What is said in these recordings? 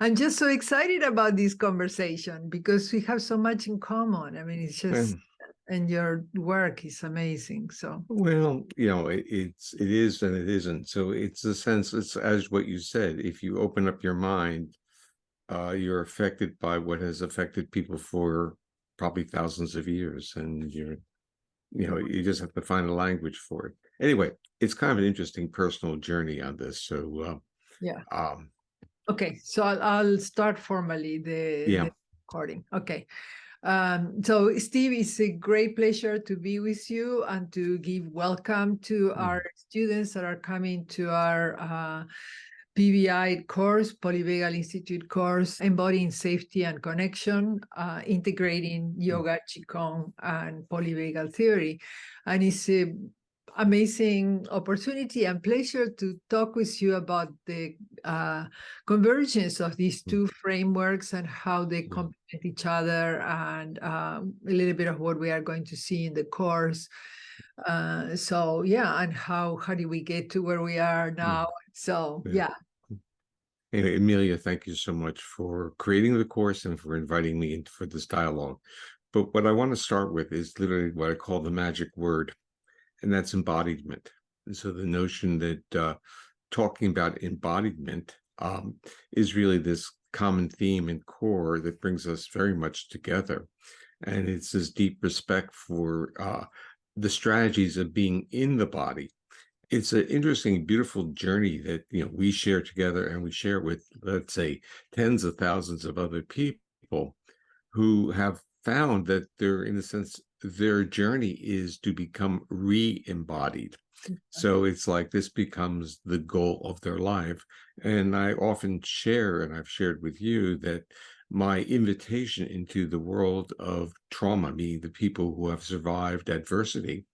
I'm just so excited about this conversation because we have so much in common. I mean, it's just, and your work is amazing. So, well, it is and it isn't. So it's a sense, it's as what you said, if you open up your mind, you're affected by what has affected people for probably thousands of years. And you just have to find a language for it. Anyway, it's kind of an interesting personal journey on this. So, yeah. um, Okay, so I'll start formally the recording. Okay. So Steve, it's a great pleasure to be with you and to give welcome to our students that are coming to our PBI course, Polyvagal Institute course, Embodying Safety and Connection, integrating yoga, Qigong, and Polyvagal Theory. And it's an amazing opportunity and pleasure to talk with you about the convergence of these two frameworks and how they complement each other, and a little bit of what we are going to see in the course. So yeah, and how do we get to where we are now? So yeah. Anyway, Amelia, thank you so much for creating the course and for inviting me in for this dialogue. But what I want to start with is literally what I call the magic word, and that's embodiment. And so the notion that talking about embodiment is really this common theme and core that brings us very much together. And it's this deep respect for the strategies of being in the body. It's an interesting, beautiful journey that we share together, and we share with, let's say, tens of thousands of other people who have found that they're, in a sense, their journey is to become re-embodied. So it's like this becomes the goal of their life. And I often share, and I've shared with you, that my invitation into the world of trauma, meaning the people who have survived adversity,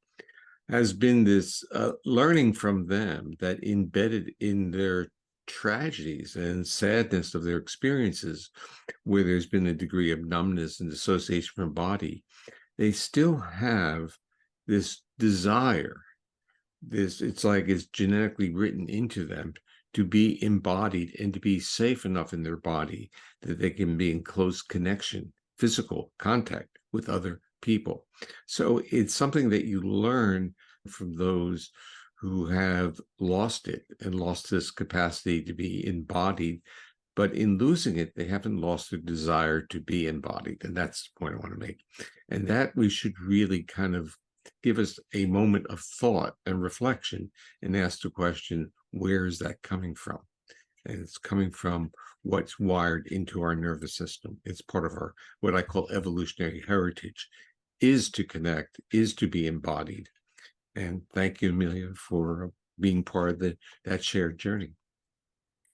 has been this learning from them that embedded in their tragedies and sadness of their experiences, where there's been a degree of numbness and dissociation from body, they still have this desire. It's like it's genetically written into them to be embodied and to be safe enough in their body that they can be in close connection, physical contact with other people. So it's something that you learn from those who have lost it and lost this capacity to be embodied. But in losing it, they haven't lost their desire to be embodied. And that's the point I want to make. And that we should really kind of give us a moment of thought and reflection and ask the question, where is that coming from? And it's coming from what's wired into our nervous system. It's part of our, what I call evolutionary heritage, is to connect, is to be embodied. And thank you, Amelia, for being part of that shared journey.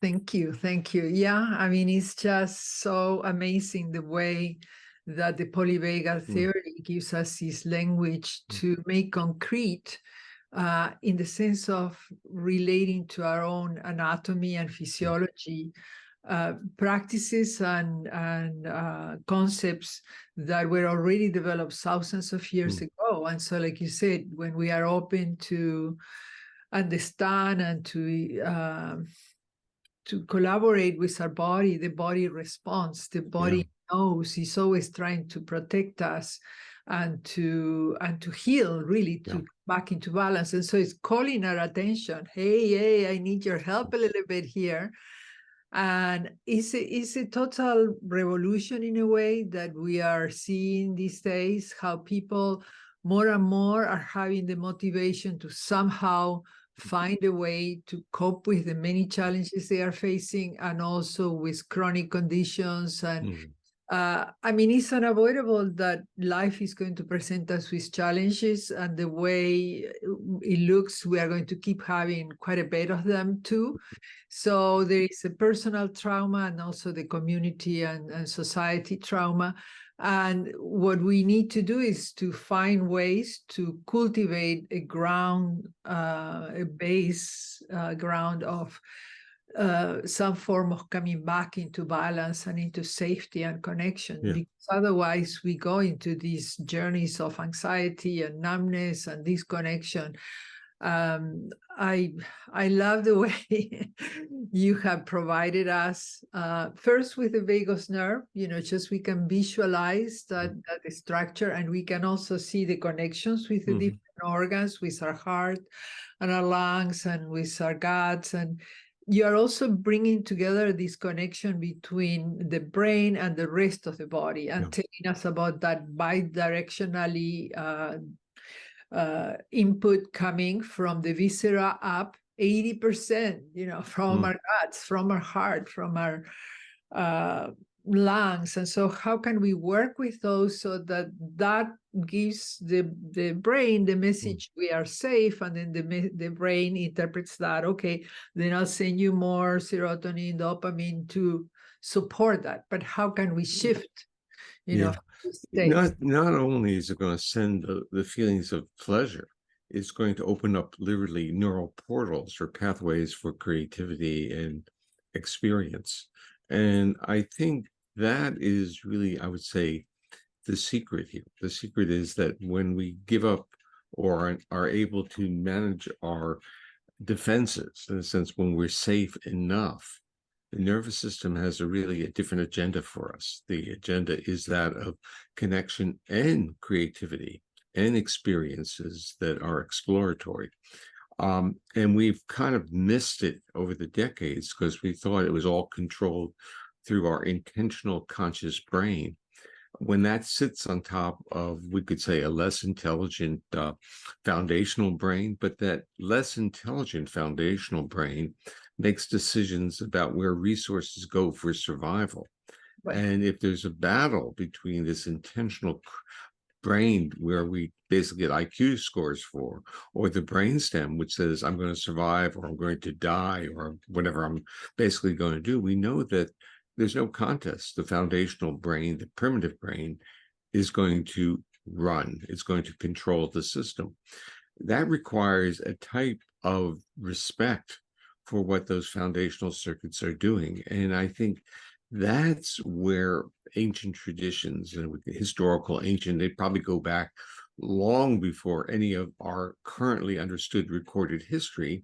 Thank you. Thank you. Yeah, I mean, it's just so amazing the way that the polyvagal theory gives us this language to make concrete in the sense of relating to our own anatomy and physiology, practices and concepts that were already developed thousands of years ago. And so, like you said, when we are open to understand and to collaborate with our body, the body responds, the body knows, it's always trying to protect us and to heal, really, to back into balance. And so it's calling our attention, hey, I need your help a little bit here. And it's a total revolution in a way that we are seeing these days, how people more and more are having the motivation to somehow find a way to cope with the many challenges they are facing, and also with chronic conditions. And I mean, it's unavoidable that life is going to present us with challenges, and the way it looks, we are going to keep having quite a bit of them too. So there is a personal trauma and also the community and society trauma. And what we need to do is to find ways to cultivate a ground, a base ground of some form of coming back into balance and into safety and connection. Because otherwise we go into these journeys of anxiety and numbness and disconnection. I love the way you have provided us first with the vagus nerve, just we can visualize that structure, and we can also see the connections with the different organs, with our heart and our lungs and with our guts. And you are also bringing together this connection between the brain and the rest of the body, and telling us about that bidirectionally input coming from the viscera up 80%, from our guts, from our heart, from our lungs. And so how can we work with those so that gives the brain the message we are safe, and then the brain interprets that, okay, then I'll send you more serotonin, dopamine to support that. But how can we shift, Not only is it going to send the feelings of pleasure, it's going to open up literally neural portals or pathways for creativity and experience. And I think that is really, I would say, the secret here. The secret is that when we give up or are able to manage our defenses, in a sense, when we're safe enough, the nervous system has a different agenda for us. The agenda is that of connection and creativity and experiences that are exploratory. And we've kind of missed it over the decades because we thought it was all controlled through our intentional conscious brain. When that sits on top of, we could say, a less intelligent foundational brain, but that less intelligent foundational brain makes decisions about where resources go for survival. Right. And if there's a battle between this intentional brain, where we basically get IQ scores for, or the brainstem, which says, I'm going to survive, or I'm going to die, or whatever I'm basically going to do, we know that there's no contest. The foundational brain, the primitive brain, is going to run. It's going to control the system. That requires a type of respect for what those foundational circuits are doing. And I think that's where ancient traditions, and historical ancient, they probably go back long before any of our currently understood recorded history.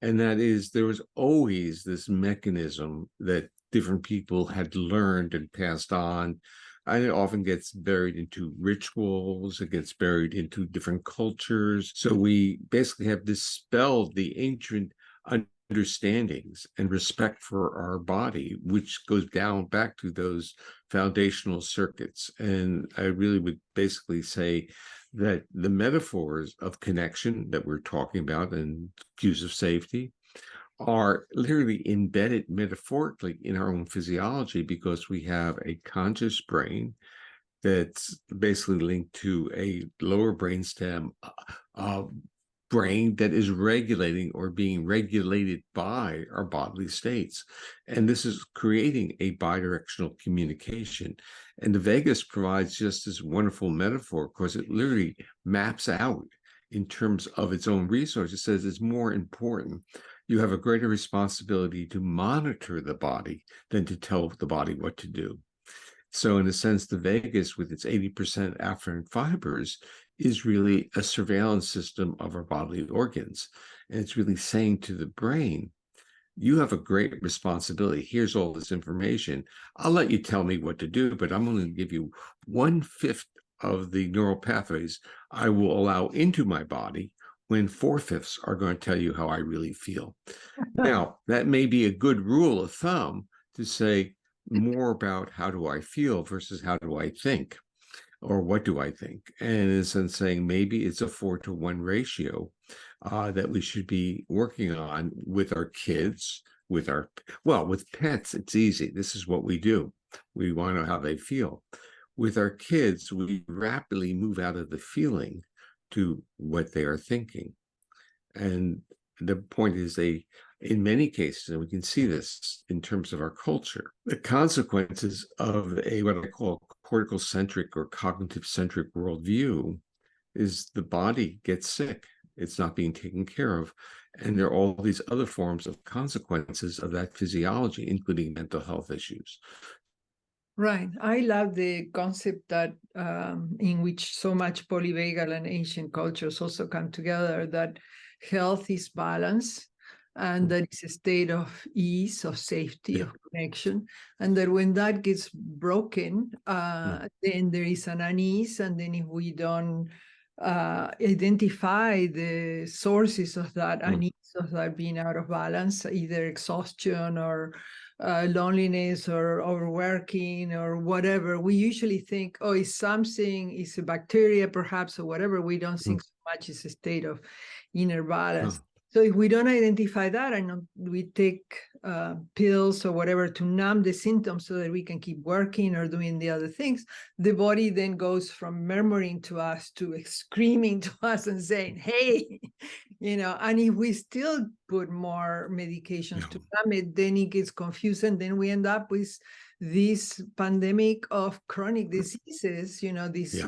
And that is, there was always this mechanism that different people had learned and passed on. And it often gets buried into rituals, it gets buried into different cultures. So we basically have dispelled the ancient understandings and respect for our body, which goes down back to those foundational circuits. And I really would basically say that the metaphors of connection that we're talking about and cues of safety are literally embedded metaphorically in our own physiology, because we have a conscious brain that's basically linked to a lower brainstem brain that is regulating or being regulated by our bodily states. And this is creating a bidirectional communication. And the vagus provides just this wonderful metaphor, because it literally maps out in terms of its own resource. It says it's more important. You have a greater responsibility to monitor the body than to tell the body what to do. So in a sense, the vagus, with its 80% afferent fibers, is really a surveillance system of our bodily organs. And it's really saying to the brain, you have a great responsibility. Here's all this information. I'll let you tell me what to do, but I'm only going to give you 1/5 of the neural pathways I will allow into my body, when 4/5 are going to tell you how I really feel. Now, that may be a good rule of thumb to say more about how do I feel versus how do I think, or what do I think? And in a sense, saying maybe it's a 4-to-1 ratio that we should be working on with our kids, with pets. It's easy. This is what we do. We want to know how they feel. With our kids, we rapidly move out of the feeling to what they are thinking. And the point is, in many cases, and we can see this in terms of our culture, the consequences of what I call cortical-centric or cognitive-centric worldview is the body gets sick. It's not being taken care of. And there are all these other forms of consequences of that physiology, including mental health issues. Right. I love the concept that in which so much polyvagal and ancient cultures also come together, that health is balance, and that it's a state of ease, of safety, of connection, and that when that gets broken, then there is an unease, and then if we don't identify the sources of that unease, of that being out of balance, either exhaustion or loneliness or overworking or whatever, we usually think, oh, it's something, it's a bacteria perhaps or whatever. We don't think so much it's a state of inner balance. So if we don't identify that and we take pills or whatever to numb the symptoms so that we can keep working or doing the other things, the body then goes from murmuring to us to screaming to us and saying, hey, and if we still put more medications to numb it, then it gets confused, and then we end up with this pandemic of chronic diseases, these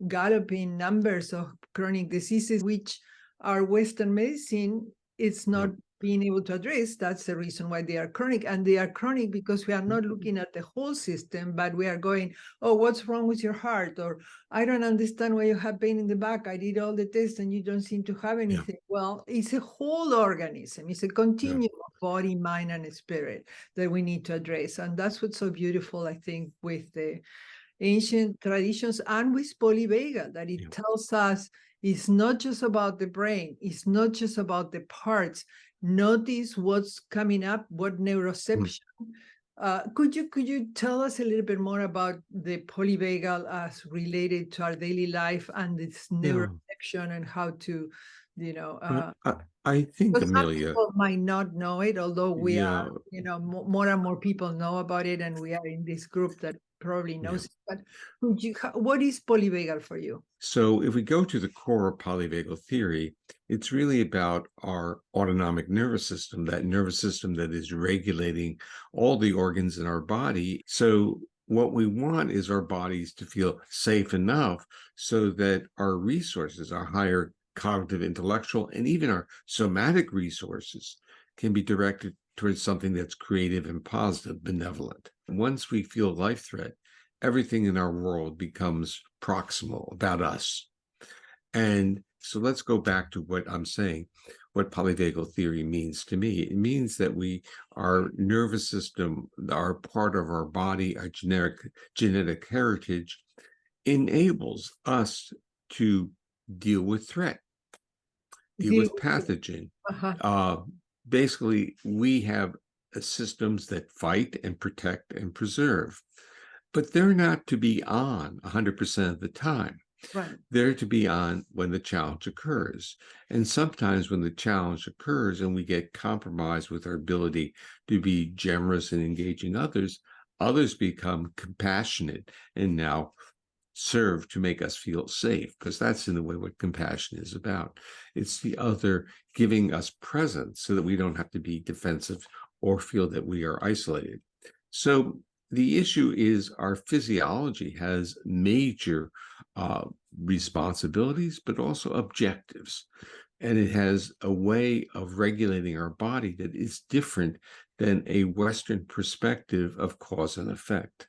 galloping numbers of chronic diseases, which our Western medicine is not being able to address. That's the reason why they are chronic. And they are chronic because we are not looking at the whole system, but we are going, oh, what's wrong with your heart? Or I don't understand why you have pain in the back. I did all the tests and you don't seem to have anything. Well, it's a whole organism. It's a continuum of body, mind, and spirit that we need to address. And that's what's so beautiful, I think, with the ancient traditions and with polyvagal, that it tells us it's not just about the brain. It's not just about the parts. Notice what's coming up, what neuroception. Could you tell us a little bit more about the polyvagal as related to our daily life and this neuroception and how to, I think, some Amelia, people might not know it, although we are, more and more people know about it, and we are in this group that probably knows it. But what is polyvagal for you? So if we go to the core of polyvagal theory, it's really about our autonomic nervous system, that nervous system that is regulating all the organs in our body. So what we want is our bodies to feel safe enough so that our resources, our higher cognitive, intellectual, and even our somatic resources can be directed towards something that's creative and positive, benevolent. Once we feel life threat, everything in our world becomes proximal about us. And so let's go back to what I'm saying, what polyvagal theory means to me. It means that our nervous system, our part of our body, our genetic heritage enables us to deal with threat, deal with pathogen. Basically, we have systems that fight and protect and preserve, but they're not to be on 100% of the time. Right. They're to be on when the challenge occurs. And sometimes when the challenge occurs and we get compromised with our ability to be generous and engaging others become compassionate and now serve to make us feel safe, because that's in the way what compassion is about. It's the other giving us presence so that we don't have to be defensive or feel that we are isolated. So the issue is our physiology has major responsibilities, but also objectives. And it has a way of regulating our body that is different than a Western perspective of cause and effect.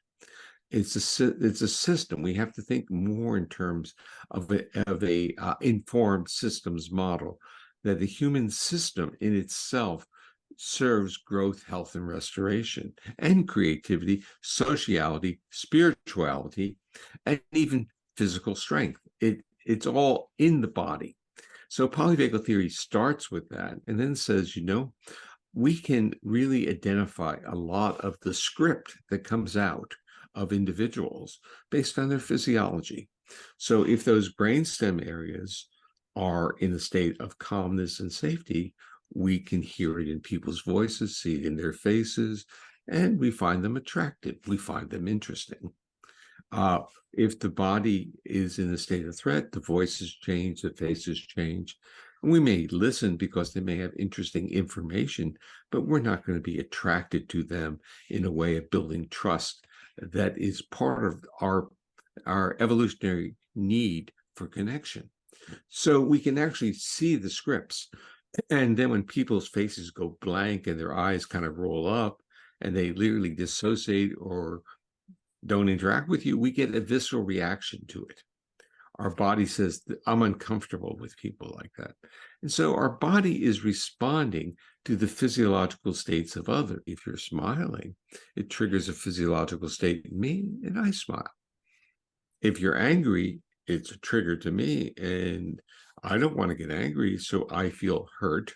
It's a system. We have to think more in terms of a informed systems model, that the human system in itself serves growth, health, and restoration, and creativity, sociality, spirituality, and even physical strength. It's all in the body. So polyvagal theory starts with that and then says, we can really identify a lot of the script that comes out of individuals based on their physiology. So if those brainstem areas are in a state of calmness and safety, we can hear it in people's voices, see it in their faces, and we find them attractive. We find them interesting. If the body is in a state of threat, the voices change, the faces change. And we may listen because they may have interesting information, but we're not going to be attracted to them in a way of building trust that is part of our evolutionary need for connection. So we can actually see the scripts. And then when people's faces go blank and their eyes kind of roll up and they literally dissociate or don't interact with you, we get a visceral reaction to it. Our body says, I'm uncomfortable with people like that. And so our body is responding to the physiological states of others. If you're smiling, it triggers a physiological state in me, and I smile. If you're angry, it's a trigger to me, and I don't want to get angry, so I feel hurt,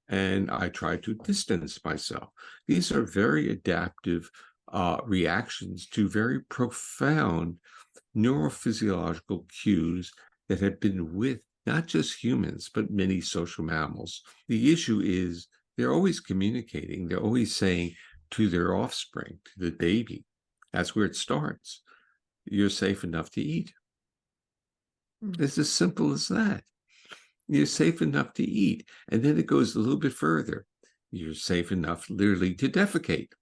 and I try to distance myself. These are very adaptive reactions to very profound neurophysiological cues that have been with not just humans, but many social mammals. The issue is they're always communicating. They're always saying to their offspring, to the baby, that's where it starts. You're safe enough to eat. It's as simple as that. You're safe enough to eat. And then it goes a little bit further. You're safe enough literally to defecate.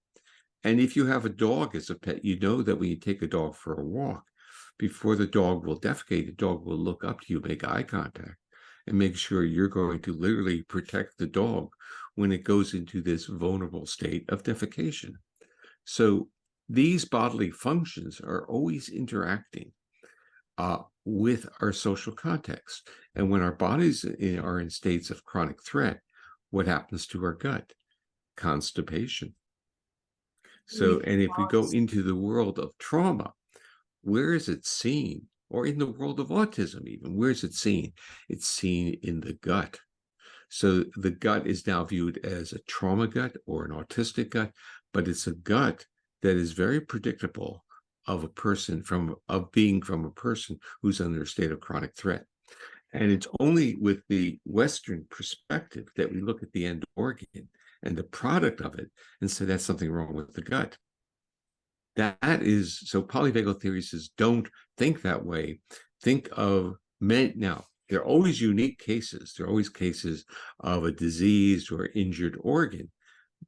And if you have a dog as a pet, you know that when you take a dog for a walk, before the dog will defecate, the dog will look up to you, make eye contact, and make sure you're going to literally protect the dog when it goes into this vulnerable state of defecation. So these bodily functions are always interacting with our social context. And when our bodies are in states of chronic threat, what happens to our gut? Constipation. So, and if we go into the world of trauma, where is it seen? Or in the world of autism even, where is it seen? It's seen in the gut. So the gut is now viewed as a trauma gut or an autistic gut, but it's a gut that is very predictable of a person being from a person who's under a state of chronic threat. And it's only with the Western perspective that we look at the end organ and the product of it and say that's something wrong with the gut. That is, so polyvagal theory says, don't think that way. Think of men. Now, there are always unique cases. There are always cases of a diseased or injured organ,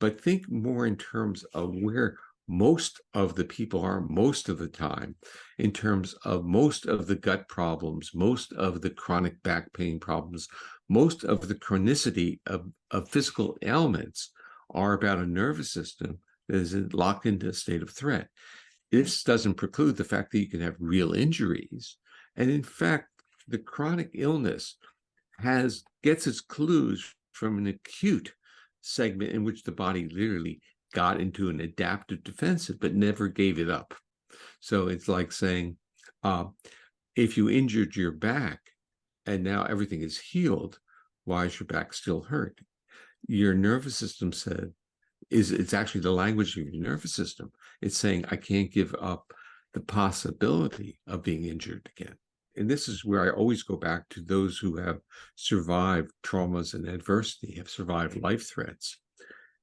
but think more in terms of where most of the people are most of the time, in terms of most of the gut problems, most of the chronic back pain problems, most of the chronicity of physical ailments are about a nervous system that is locked into a state of threat. This doesn't preclude the fact that you can have real injuries. And in fact, the chronic illness gets its clues from an acute segment in which the body literally got into an adaptive defensive, but never gave it up. So it's like saying, if you injured your back and now everything is healed, why is your back still hurt? Your nervous system said, it's actually the language of your nervous system. It's saying, I can't give up the possibility of being injured again. And this is where I always go back to those who have survived traumas and adversity, have survived life threats.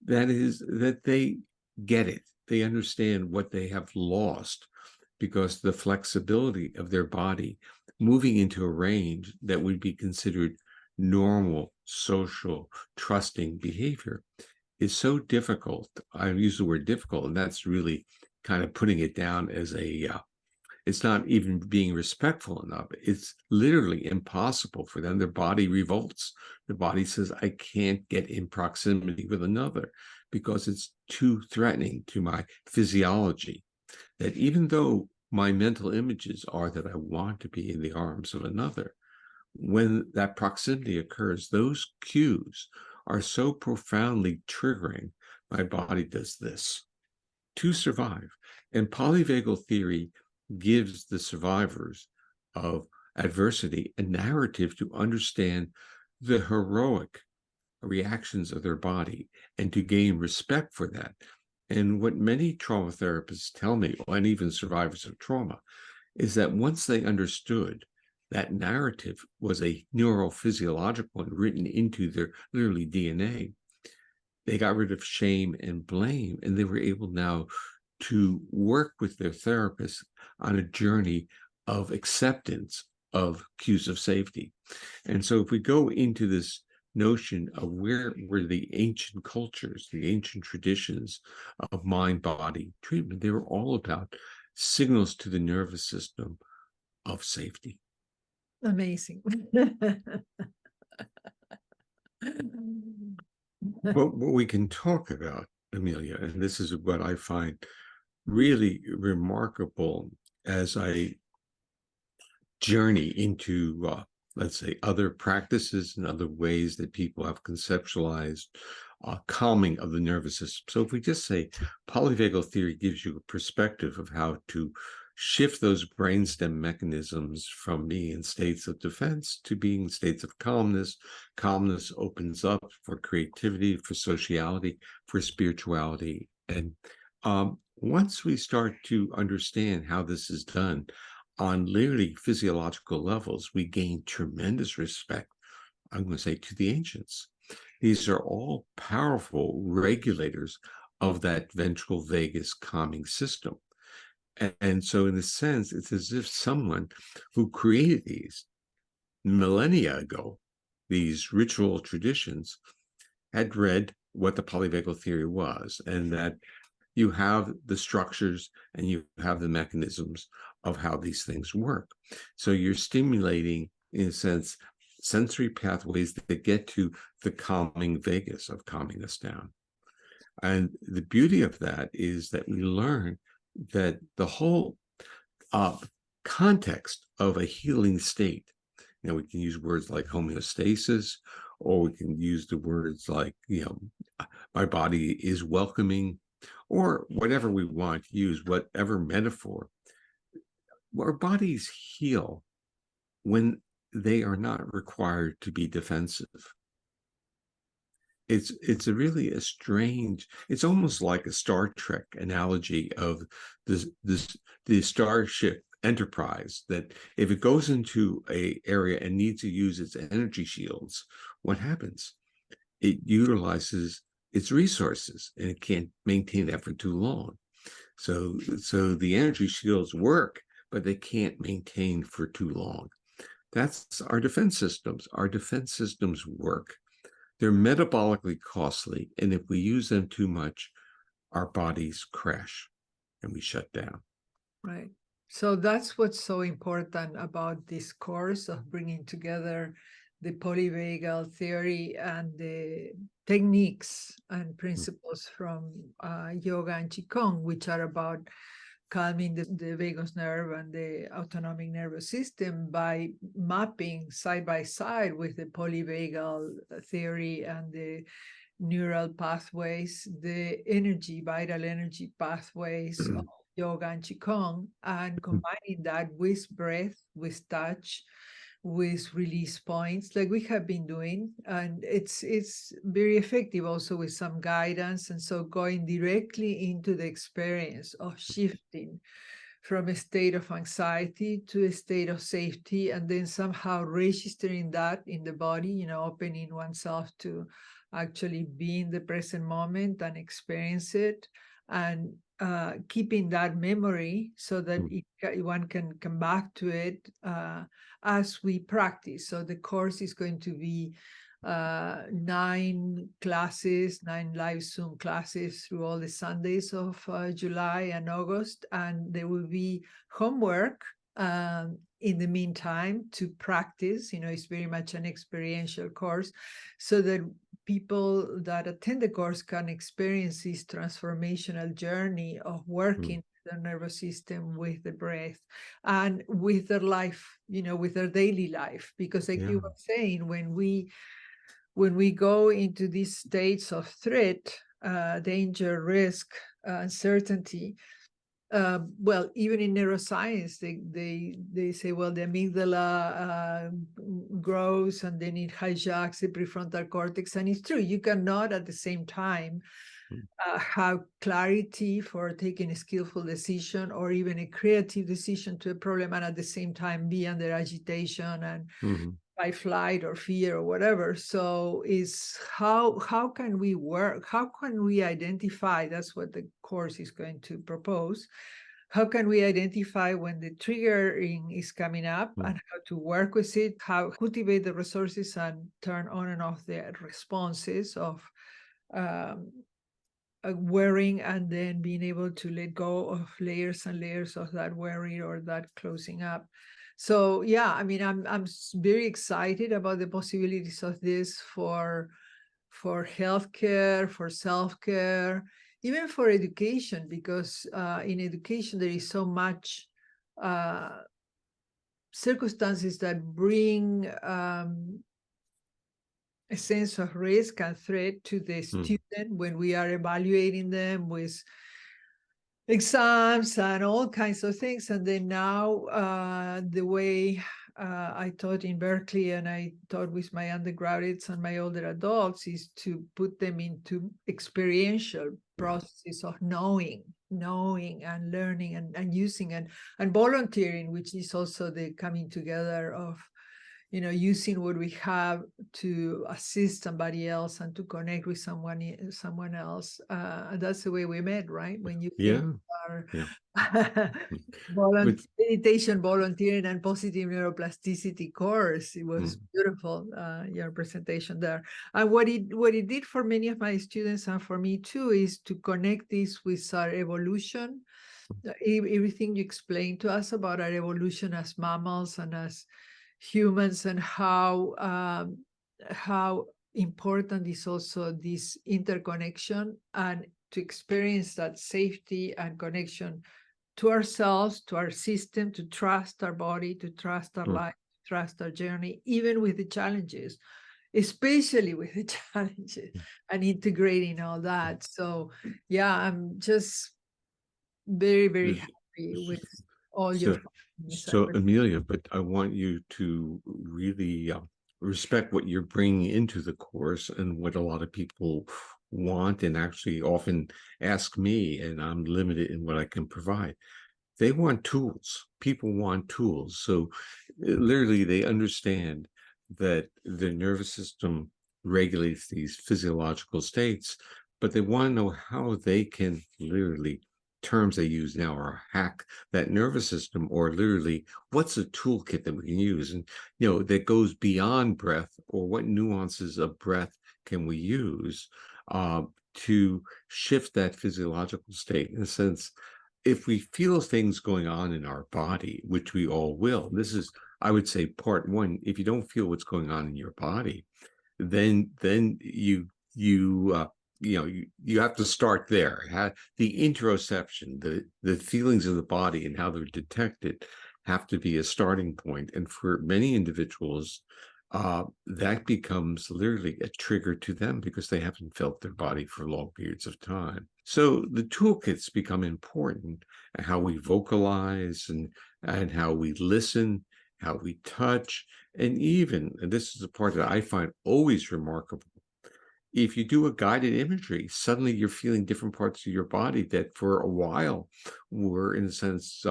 That is, that they get it. They understand what they have lost because the flexibility of their body moving into a range that would be considered normal, social, trusting behavior is so difficult. I use the word difficult, and that's really kind of putting it down as it's not even being respectful enough. It's literally impossible for them. Their body revolts. The body says, I can't get in proximity with another because it's too threatening to my physiology. That even though my mental images are that I want to be in the arms of another, when that proximity occurs, those cues are so profoundly triggering, my body does this to survive. And polyvagal theory gives the survivors of adversity a narrative to understand the heroic reactions of their body and to gain respect for that. And what many trauma therapists tell me, and even survivors of trauma, is that once they understood that narrative was a neurophysiological one written into their literally DNA, they got rid of shame and blame, and they were able now to work with their therapist on a journey of acceptance of cues of safety. And so if we go into this notion of where were the ancient cultures, the ancient traditions of mind-body treatment, they were all about signals to the nervous system of safety. Amazing. What we can talk about, Amelia, and this is what I find really remarkable as I journey into, let's say, other practices and other ways that people have conceptualized calming of the nervous system. So if we just say polyvagal theory gives you a perspective of how to shift those brainstem mechanisms from being in states of defense to being in states of calmness. Calmness opens up for creativity, for sociality, for spirituality. And once we start to understand how this is done on literally physiological levels, we gain tremendous respect, I'm going to say, to the ancients. These are all powerful regulators of that ventral vagus calming system. And so in a sense, it's as if someone who created these millennia ago, these ritual traditions, had read what the polyvagal theory was, and that you have the structures and you have the mechanisms of how these things work. So you're stimulating, in a sense, sensory pathways that get to the calming vagus, of calming us down. And the beauty of that is that we learn that the whole context of a healing state, we can use words like homeostasis, or we can use the words like, my body is welcoming, or whatever we want, use whatever metaphor. Our bodies heal when they are not required to be defensive. It's really a strange, it's almost like a Star Trek analogy of the Starship Enterprise, that if it goes into a area and needs to use its energy shields, what happens? It utilizes its resources, and it can't maintain that for too long. So the energy shields work, but they can't maintain for too long. That's our defense systems. Our defense systems work. They're metabolically costly, and if we use them too much, our bodies crash and we shut down. Right. So that's what's so important about this course of bringing together the polyvagal theory and the techniques and principles from yoga and Qigong, which are about calming the vagus nerve and the autonomic nervous system by mapping side by side with the polyvagal theory and the neural pathways, the vital energy pathways of yoga and Qigong, and combining that with breath, with touch, with release points like we have been doing. And it's very effective also with some guidance. And so going directly into the experience of shifting from a state of anxiety to a state of safety, and then somehow registering that in the body, opening oneself to actually be in the present moment and experience it, and keeping that memory so that one can come back to it as we practice. So the course is going to be 9 live Zoom classes through all the Sundays of July and August, and there will be homework in the meantime to practice. It's very much an experiential course, so that people that attend the course can experience this transformational journey of working the nervous system with the breath and with their life, with their daily life. Because like you were saying, when we go into these states of threat, danger, risk, uncertainty, well, even in neuroscience, they say, well, the amygdala grows and then it hijacks the prefrontal cortex. And it's true, you cannot at the same time have clarity for taking a skillful decision or even a creative decision to a problem, and at the same time be under agitation and by flight or fear or whatever. So is how can we work? How can we identify? That's what the course is going to propose. How can we identify when the triggering is coming up and how to work with it, how cultivate the resources and turn on and off the responses of worrying, and then being able to let go of layers and layers of that worry or that closing up. So yeah, I mean, I'm very excited about the possibilities of this for healthcare, for self-care, even for education, because in education there is so much circumstances that bring a sense of risk and threat to the student when we are evaluating them with exams and all kinds of things. And then now the way I taught in Berkeley and I taught with my undergraduates and my older adults is to put them into experiential processes of knowing and learning and using and volunteering, which is also the coming together of, you know, using what we have to assist somebody else and to connect with someone else. That's the way we met, right? When you are meditation, volunteering, and positive neuroplasticity course. It was beautiful, your presentation there. And what it did for many of my students and for me too is to connect this with our evolution. Everything you explained to us about our evolution as mammals and as humans, and how important is also this interconnection, and to experience that safety and connection to ourselves, to our system, to trust our body, to trust our life, to trust our journey, even with the challenges, especially with the challenges, and integrating all that. So yeah, I'm just very, very happy with all your findings. So Amelia, but I want you to really respect what you're bringing into the course and what a lot of people want and actually often ask me, and I'm limited in what I can provide. They want tools. People want tools. So literally they understand that the nervous system regulates these physiological states, but they want to know how they can literally, terms they use now are hack that nervous system, or literally what's a toolkit that we can use, and you know, that goes beyond breath, or what nuances of breath can we use to shift that physiological state. In a sense, if we feel things going on in our body, which we all will, this is, I would say, part one. If you don't feel what's going on in your body, then you have to start there. The interoception, the feelings of the body and how they're detected have to be a starting point. And for many individuals, that becomes literally a trigger to them because they haven't felt their body for long periods of time. So the toolkits become important, how we vocalize and how we listen, how we touch, and even, and this is the part that I find always remarkable, if you do a guided imagery, suddenly you're feeling different parts of your body that for a while were, in a sense,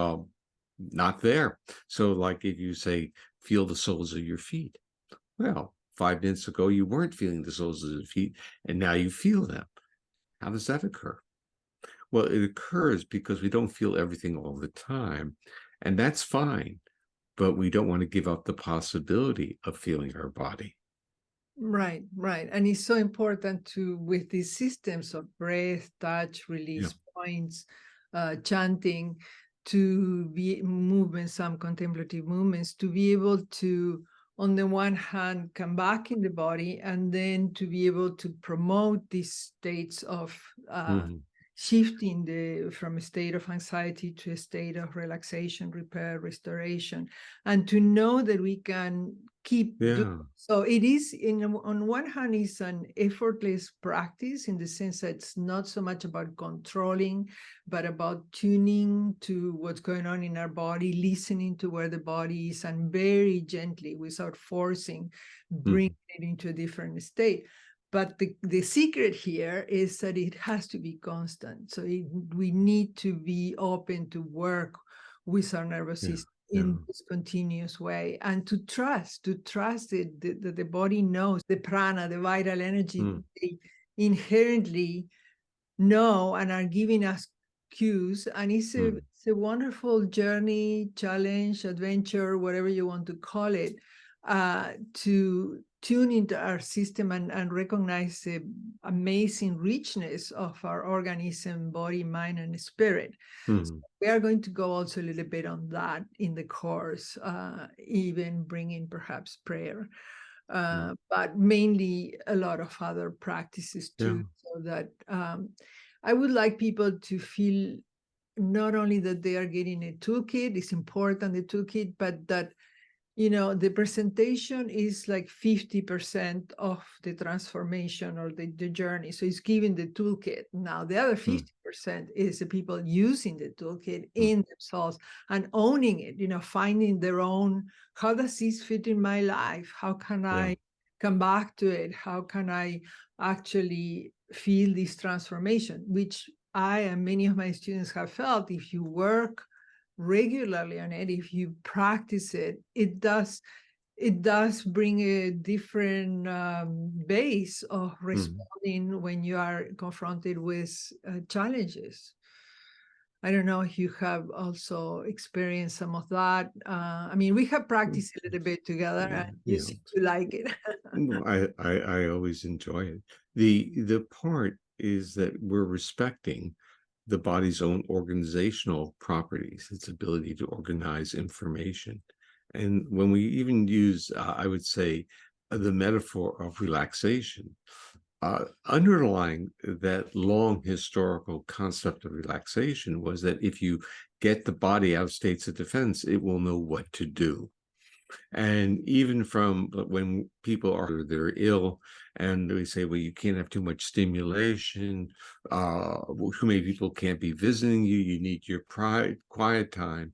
not there. So like if you say, feel the soles of your feet. Well, 5 minutes ago, you weren't feeling the soles of the feet, and now you feel them. How does that occur? Well, it occurs because we don't feel everything all the time, and that's fine, but we don't want to give up the possibility of feeling our body. Right. And it's so important to, with these systems of breath, touch, release points, chanting, to be movements, some contemplative movements, to be able to, on the one hand, come back in the body, and then to be able to promote these states of shifting from a state of anxiety to a state of relaxation, repair, restoration, and to know that we can keep doing. So it is, on one hand, it's an effortless practice in the sense that it's not so much about controlling, but about tuning to what's going on in our body, listening to where the body is, and very gently, without forcing, bring it into a different state. But the secret here is that it has to be constant. So we need to be open to work with our nervous system in this continuous way, and to trust it, that the body knows the prana, the vital energy, they inherently know and are giving us cues. And it's a wonderful journey, challenge, adventure, whatever you want to call it, to tune into our system and recognize the amazing richness of our organism, body, mind, and spirit. So we are going to go also a little bit on that in the course, even bringing perhaps prayer, but mainly a lot of other practices too, so that I would like people to feel not only that they are getting a toolkit, it's important, the toolkit, but that the presentation is like 50% of the transformation or the journey. So it's giving the toolkit. Now, the other 50% is the people using the toolkit in themselves and owning it, finding their own, how does this fit in my life? How can I come back to it? How can I actually feel this transformation, which I and many of my students have felt. If you work regularly on it, if you practice it, it does bring a different base of responding when you are confronted with challenges. I don't know if you have also experienced some of that. I mean, we have practiced a little bit together, and you seem to like it. No, I always enjoy it. The part is that we're respecting the body's own organizational properties, its ability to organize information. And when we even use, I would say, the metaphor of relaxation, underlying that long historical concept of relaxation was that if you get the body out of states of defense, it will know what to do. And even from when people they're ill and we say, well, you can't have too much stimulation, too many people can't be visiting you, you need your quiet time.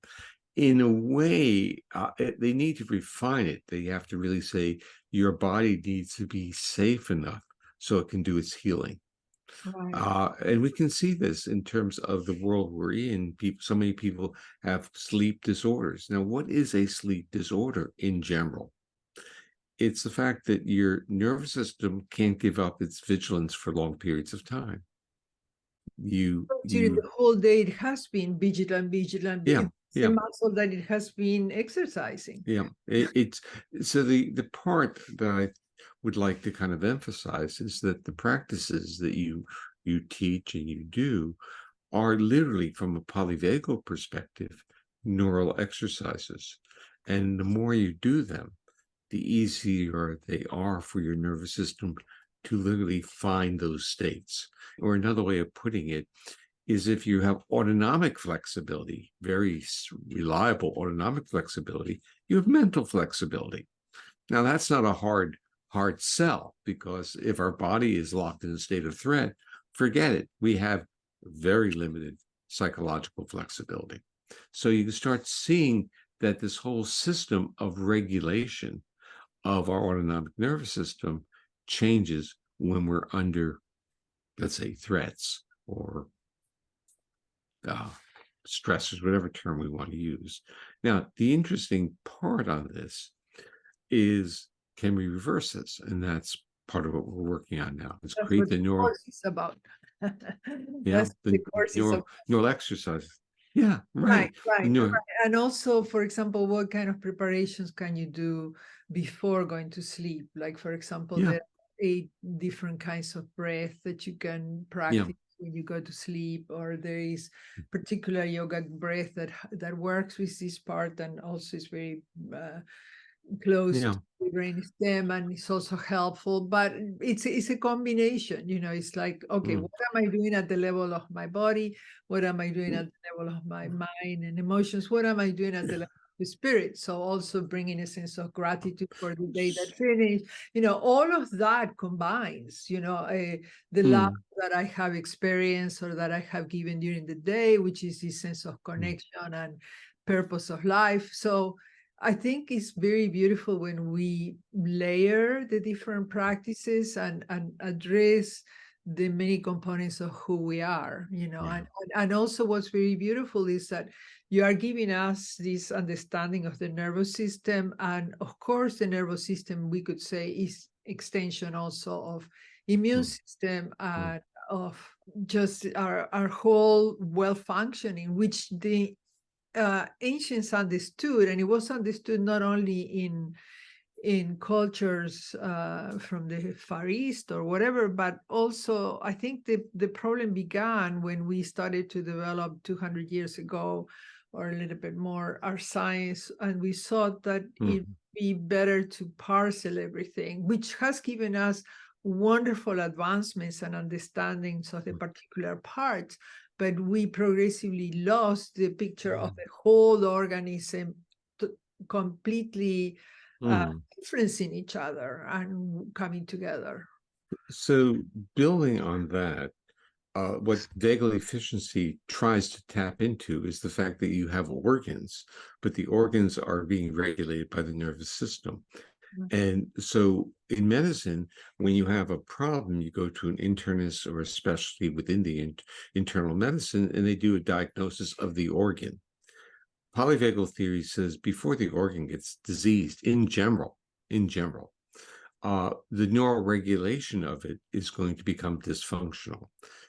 In a way, they need to refine it. They have to really say your body needs to be safe enough so it can do its healing. Right. And we can see this in terms of the world we're in. So many people have sleep disorders. Now, what is a sleep disorder in general? It's the fact that your nervous system can't give up its vigilance for long periods of time. During the whole day, it has been vigilant. Yeah. It's a muscle that it has been exercising. Yeah. It's so the part that I would like to kind of emphasize is that the practices that you teach and you do are literally, from a polyvagal perspective, neural exercises. And the more you do them, the easier they are for your nervous system to literally find those states. Or another way of putting it is, if you have autonomic flexibility, very reliable autonomic flexibility, you have mental flexibility. Now, that's not a hard sell, because if our body is locked in a state of threat, forget it. We have very limited psychological flexibility. So you can start seeing that this whole system of regulation of our autonomic nervous system changes when we're under, let's say, threats or stressors, whatever term we want to use. Now, the interesting part on this is, can we reverse this? And that's part of what we're working on now. Let's create the neural. Course is about. That's the course is about. Neural exercises. Yeah, right. And also, for example, what kind of preparations can you do before going to sleep? Like, for example, there are 8 different kinds of breath that you can practice when you go to sleep, or there is particular yoga breath that works with this part and also is very close to the brain stem, and it's also helpful. But it's a combination, it's like, okay, what am I doing at the level of my body? What am I doing at the level of my mind and emotions? What am I doing at the level of the spirit? So also bringing a sense of gratitude for the day that finished, all of that combines, the love that I have experienced or that I have given during the day, which is this sense of connection and purpose of life. So I think it's very beautiful when we layer the different practices and address the many components of who we are, and also what's very beautiful is that you are giving us this understanding of the nervous system. And of course, the nervous system, we could say, is extension also of immune system and of just our whole well-functioning, which the ancients understood, and it was understood not only in cultures from the Far East or whatever, but also I think the problem began when we started to develop 200 years ago or a little bit more our science, and we thought that it'd be better to parcel everything, which has given us wonderful advancements and understandings of the particular parts. But we progressively lost the picture of the whole organism completely Hmm. influencing each other and coming together. So building on that, what vagal efficiency tries to tap into is the fact that you have organs, but the organs are being regulated by the nervous system. And so in medicine, when you have a problem, you go to an internist or a specialty within the internal medicine, and they do a diagnosis of the organ. Polyvagal theory says before the organ gets diseased in general, the neural regulation of it is going to become dysfunctional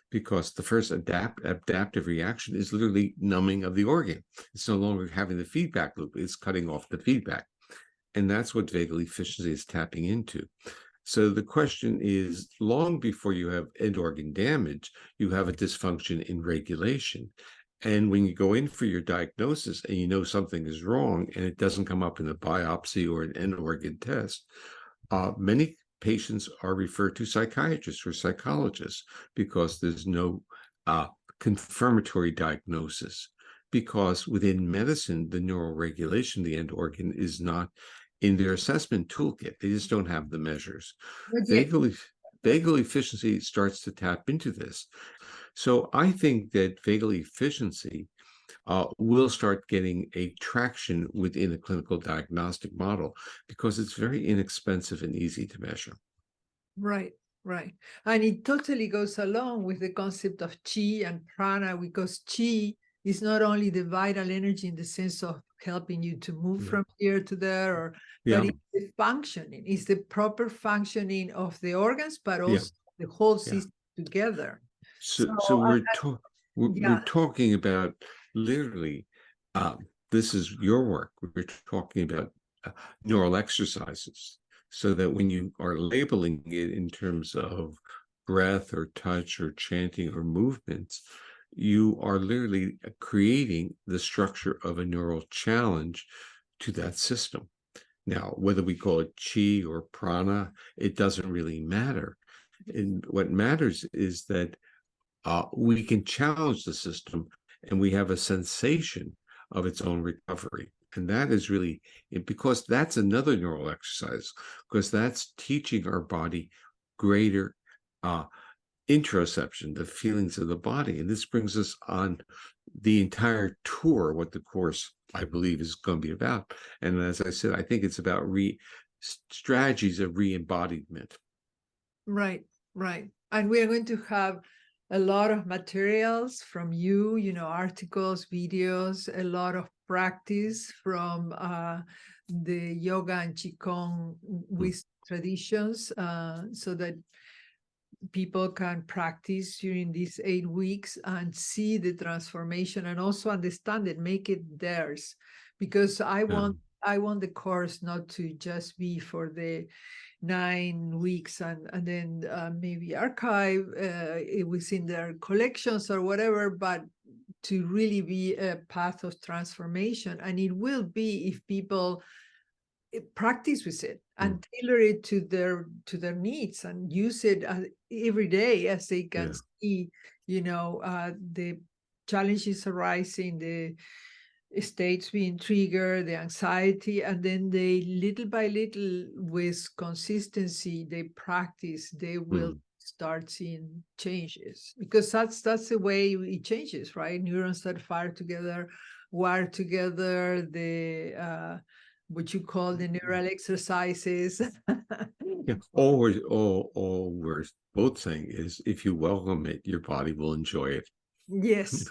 because the first adaptive reaction is literally numbing of the organ. It's no longer having the feedback loop, it's cutting off the feedback. And that's what vagal efficiency is tapping into. So the question is, long before you have end organ damage, you have a dysfunction in regulation. And when you go in for your diagnosis and you know something is wrong and it doesn't come up in a biopsy or an end organ test, many patients are referred to psychiatrists or psychologists because there's no confirmatory diagnosis. Because within medicine, the neural regulation, the end organ, is not in their assessment toolkit. They just don't have the measures. Vagal efficiency starts to tap into this. So I think that vagal efficiency will start getting a traction within a clinical diagnostic model because it's very inexpensive and easy to measure. Right, right. And it totally goes along with the concept of Qi and Prana, because Qi is not only the vital energy in the sense of helping you to move from here to there, but it's the functioning, it's the proper functioning of the organs, but also the whole system together. So we're talking about literally, this is your work. We're talking about neural exercises, so that when you are labeling it in terms of breath or touch or chanting or movements, you are literally creating the structure of a neural challenge to that system. Now, whether we call it chi or prana, it doesn't really matter. And what matters is that we can challenge the system and we have a sensation of its own recovery. And that is really, because that's another neural exercise, because that's teaching our body greater interoception, the feelings of the body. And this brings us on the entire tour, what the course, I believe, is going to be about. And as I said, I think it's about strategies of re-embodiment. Right, right. And we are going to have a lot of materials from you, articles, videos, a lot of practice from the yoga and Qigong with traditions, so that people can practice during these 8 weeks and see the transformation and also understand it, make it theirs. Because I want the course not to just be for the 9 weeks and then maybe archive it within their collections or whatever, but to really be a path of transformation. And it will be if people practice with it and tailor it to their needs and use it every day as they can see, the challenges arising, the states being triggered, the anxiety, and then they little by little, with consistency, they practice, they will start seeing changes, because that's the way it changes, right? Neurons that fire together, wire together, the what you call the neural exercises. All we're both saying is, if you welcome it, your body will enjoy it. Yes,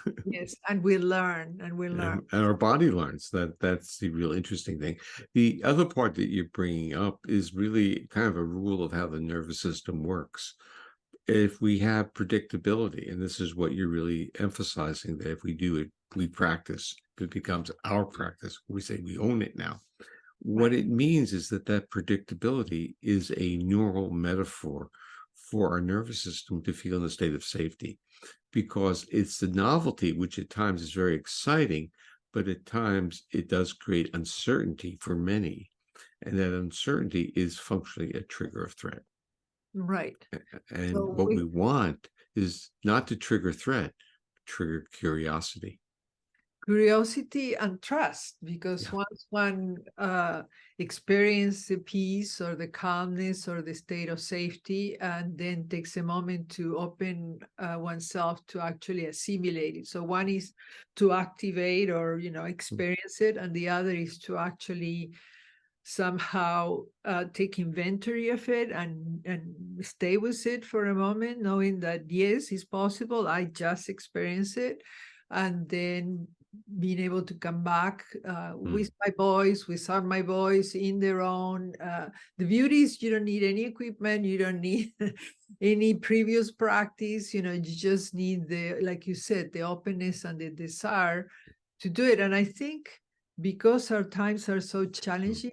and we learn, and our body learns. That's the real interesting thing. The other part that you're bringing up is really kind of a rule of how the nervous system works. If we have predictability, and this is what you're really emphasizing, that if we do it, we practice, it becomes our practice. We say we own it now. What it means is that predictability is a neural metaphor for our nervous system to feel in a state of safety, because it's the novelty, which at times is very exciting, but at times it does create uncertainty for many. And that uncertainty is functionally a trigger of threat. Right. And so what we want is not to trigger threat, trigger curiosity. Curiosity and trust, because Yeah. once one experiences the peace or the calmness or the state of safety, and then takes a moment to open oneself to actually assimilate it. So one is to activate or experience it, and the other is to actually somehow take inventory of it and stay with it for a moment, knowing that yes, it's possible. I just experienced it, and then being able to come back with my voice, without my voice, in their own. The beauty is you don't need any equipment, you don't need any previous practice. You just need like you said, the openness and the desire to do it. And I think because our times are so challenging,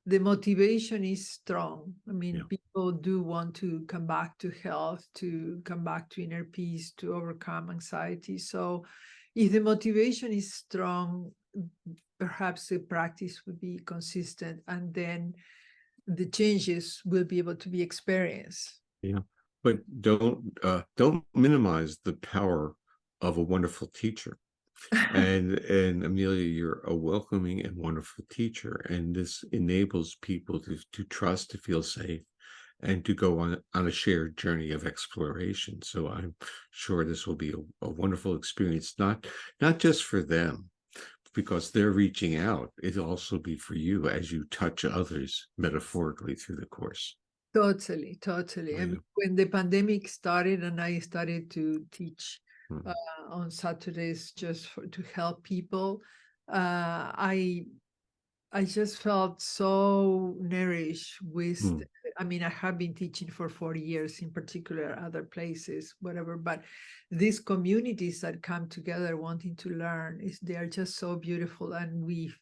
the motivation is strong. I mean, people do want to come back to health, to come back to inner peace, to overcome anxiety. So if the motivation is strong, perhaps the practice would be consistent, and then the changes will be able to be experienced. Yeah, but don't minimize the power of a wonderful teacher. And Amelia, you're a welcoming and wonderful teacher, and this enables people to trust, to feel safe, and to go on a shared journey of exploration. So I'm sure this will be a wonderful experience, not just for them, because they're reaching out. It'll also be for you as you touch others metaphorically through the course. Totally. Oh, I mean, when the pandemic started and I started to teach yeah. on Saturdays just to help people, I just felt so nourished with, I mean, I have been teaching for 40 years, in particular, other places, whatever, but these communities that come together wanting to learn, they are just so beautiful, and we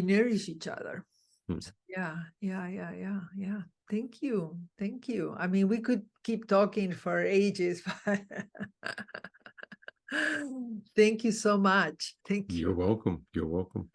nourish each other. So, yeah. Thank you. I mean, we could keep talking for ages, but thank you so much. Thank you. You're welcome. You're welcome.